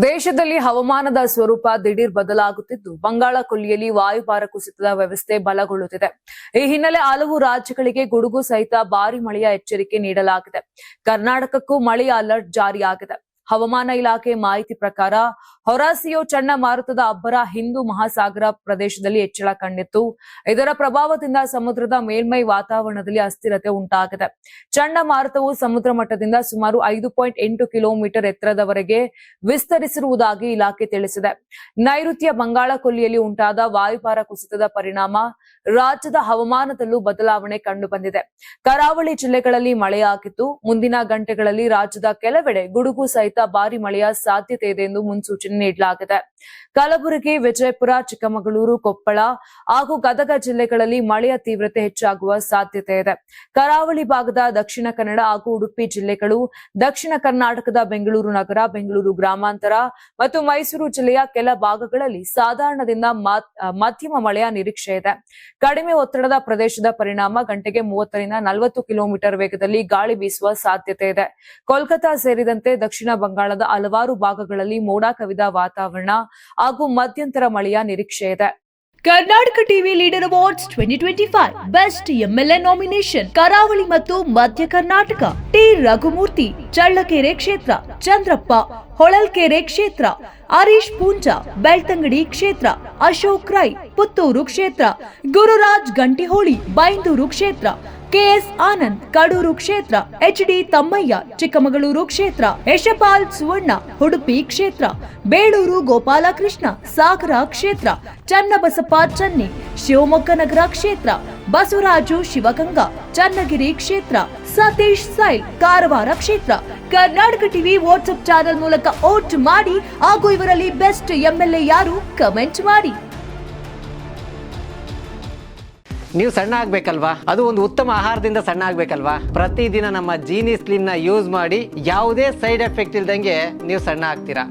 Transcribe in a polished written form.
ದೇಶದಲ್ಲಿ ಹವಾಮಾನದ ಸ್ವರೂಪ ದಿಢೀರ್ ಬದಲಾಗುತ್ತಿದ್ದು ಬಂಗಾಳ ಕೊಲ್ಲಿಯಲ್ಲಿ ವಾಯುಭಾರ ಕುಸಿತದ ವ್ಯವಸ್ಥೆ ಬಲಗೊಳ್ಳುತ್ತಿದೆ. ಈ ಹಿನ್ನೆಲೆ ಹಲವು ರಾಜ್ಯಗಳಿಗೆ ಗುಡುಗು ಸಹಿತ ಭಾರಿ ಮಳೆಯ ಎಚ್ಚರಿಕೆ ನೀಡಲಾಗಿದೆ. ಕರ್ನಾಟಕಕ್ಕೂ ಮಳೆಯ ಅಲರ್ಟ್ ಜಾರಿಯಾಗಿದೆ. ಹವಾಮಾನ ಇಲಾಖೆ ಮಾಹಿತಿ ಪ್ರಕಾರ ಹೊರಾಸಿಯೋ ಚಂಡಮಾರುತದ ಅಬ್ಬರ ಹಿಂದೂ ಮಹಾಸಾಗರ ಪ್ರದೇಶದಲ್ಲಿ ಹೆಚ್ಚಳ ಕಂಡಿತ್ತು. ಇದರ ಪ್ರಭಾವದಿಂದ ಸಮುದ್ರದ ಮೇಲ್ಮೈ ವಾತಾವರಣದಲ್ಲಿ ಅಸ್ಥಿರತೆ ಉಂಟಾಗಿದೆ. ಚಂಡಮಾರುತವು ಸಮುದ್ರ ಮಟ್ಟದಿಂದ ಸುಮಾರು 5.8 ಕಿಲೋಮೀಟರ್ ಎತ್ತರದವರೆಗೆ ವಿಸ್ತರಿಸಿರುವುದಾಗಿ ಇಲಾಖೆ ತಿಳಿಸಿದೆ. ನೈಋತ್ಯ ಬಂಗಾಳ ಕೊಲ್ಲಿಯಲ್ಲಿ ಉಂಟಾದ ವಾಯುಭಾರ ಕುಸಿತದ ಪರಿಣಾಮ ರಾಜ್ಯದ ಹವಾಮಾನದಲ್ಲೂ ಬದಲಾವಣೆ ಕಂಡುಬಂದಿದೆ. ಕರಾವಳಿ ಜಿಲ್ಲೆಗಳಲ್ಲಿ ಮಳೆಯಾಗಿದ್ದು ಮುಂದಿನ ಗಂಟೆಗಳಲ್ಲಿ ರಾಜ್ಯದ ಕೆಲವೆಡೆ ಗುಡುಗು ಸಹಿತ ಭಾರಿ ಮಳೆಯ ಸಾಧ್ಯತೆ ಇದೆ ಎಂದು ಮುನ್ಸೂಚನೆ ನೀಡಲಾಗಿದೆ. ಕಲಬುರಗಿ, ವಿಜಯಪುರ, ಚಿಕ್ಕಮಗಳೂರು, ಕೊಪ್ಪಳ ಹಾಗೂ ಗದಗ ಜಿಲ್ಲೆಗಳಲ್ಲಿ ಮಳೆಯ ತೀವ್ರತೆ ಹೆಚ್ಚಾಗುವ ಸಾಧ್ಯತೆ ಇದೆ. ಕರಾವಳಿ ಭಾಗದ ದಕ್ಷಿಣ ಕನ್ನಡ ಹಾಗೂ ಉಡುಪಿ ಜಿಲ್ಲೆಗಳು, ದಕ್ಷಿಣ ಕರ್ನಾಟಕದ ಬೆಂಗಳೂರು ನಗರ, ಬೆಂಗಳೂರು ಗ್ರಾಮಾಂತರ ಮತ್ತು ಮೈಸೂರು ಜಿಲ್ಲೆಯ ಕೆಲ ಭಾಗಗಳಲ್ಲಿ ಸಾಧಾರಣದಿಂದ ಮಧ್ಯಮ ಮಳೆಯ ನಿರೀಕ್ಷೆ ಇದೆ. ಕಡಿಮೆ ಒತ್ತಡದ ಪ್ರದೇಶದ ಪರಿಣಾಮ ಗಂಟೆಗೆ 30ರಿಂದ 40 ಕಿಲೋಮೀಟರ್ ವೇಗದಲ್ಲಿ ಗಾಳಿ ಬೀಸುವ ಸಾಧ್ಯತೆ ಇದೆ. ಕೋಲ್ಕತಾ ಸೇರಿದಂತೆ ದಕ್ಷಿಣ ಬಂಗಾಳದ ಹಲವಾರು ಭಾಗಗಳಲ್ಲಿ ಮೋಡ ಕವಿದ ವಾತಾವರಣ ಹಾಗೂ ಮಧ್ಯಂತರ ಮಳೆಯ ನಿರೀಕ್ಷೆ ಇದೆ. Karnataka TV leader awards 2025 best MLA nomination ಕರಾವಳಿ ಮತ್ತು ಮಧ್ಯ ಕರ್ನಾಟಕ ಟಿ ರಘುಮೂರ್ತಿ ಚಳ್ಳಕೆರೆ ಕ್ಷೇತ್ರ, ಚಂದ್ರಪ್ಪ ಹೊಳಲ್ಕೆರೆ ಕ್ಷೇತ್ರ, ಹರೀಶ್ ಪೂಂಜಾ ಬೆಳ್ತಂಗಡಿ ಕ್ಷೇತ್ರ, ಅಶೋಕ್ ರೈ ಪುತ್ತೂರು ಕ್ಷೇತ್ರ, ಗುರುರಾಜ್ ಗಂಟಿಹೋಳಿ ಬೈಂದೂರು ಕ್ಷೇತ್ರ, ಕೆಎಸ್ ಆನಂದ್ ಕಡೂರು ಕ್ಷೇತ್ರ, ಎಚ್ಡಿ ತಮ್ಮಯ್ಯ ಚಿಕ್ಕಮಗಳೂರು ಕ್ಷೇತ್ರ, ಯಶಪಾಲ್ ಸುವರ್ಣ ಉಡುಪಿ ಕ್ಷೇತ್ರ, ಬೇಳೂರು ಗೋಪಾಲಕೃಷ್ಣ ಸಾಗರ ಕ್ಷೇತ್ರ, ಚನ್ನಬಸಪ್ಪ ಚನ್ನಿ ಶಿವಮೊಗ್ಗ ನಗರ ಕ್ಷೇತ್ರ, ಬಸವರಾಜು ಶಿವಗಂಗಾ ಚನ್ನಗಿರಿ ಕ್ಷೇತ್ರ, ಸತೀಶ್ ಸೈಲ್ ಕಾರವಾರ ಕ್ಷೇತ್ರ. ಕರ್ನಾಟಕ ಟಿವಿ ವಾಟ್ಸ್ಆಪ್ ಚಾನೆಲ್ ಮೂಲಕ ವೋಟ್ ಮಾಡಿ ಹಾಗೂ ಇವರಲ್ಲಿ ಬೆಸ್ಟ್ ಎಂಎಲ್ಎ ಯಾರು ಕಮೆಂಟ್ ಮಾಡಿ. ನೀವು ಸಣ್ಣ ಆಗ್ಬೇಕಲ್ವಾ? ಅದು ಒಂದು ಉತ್ತಮ ಆಹಾರದಿಂದ ಸಣ್ಣ ಆಗ್ಬೇಕಲ್ವಾ? ಪ್ರತಿದಿನ ನಮ್ಮ ಜೀನಿ ಸ್ಲಿಮ್ ನ ಯೂಸ್ ಮಾಡಿ ಯಾವುದೇ ಸೈಡ್ ಎಫೆಕ್ಟ್ ಇಲ್ದಂಗೆ ನೀವು ಸಣ್ಣ ಆಗ್ತೀರಾ.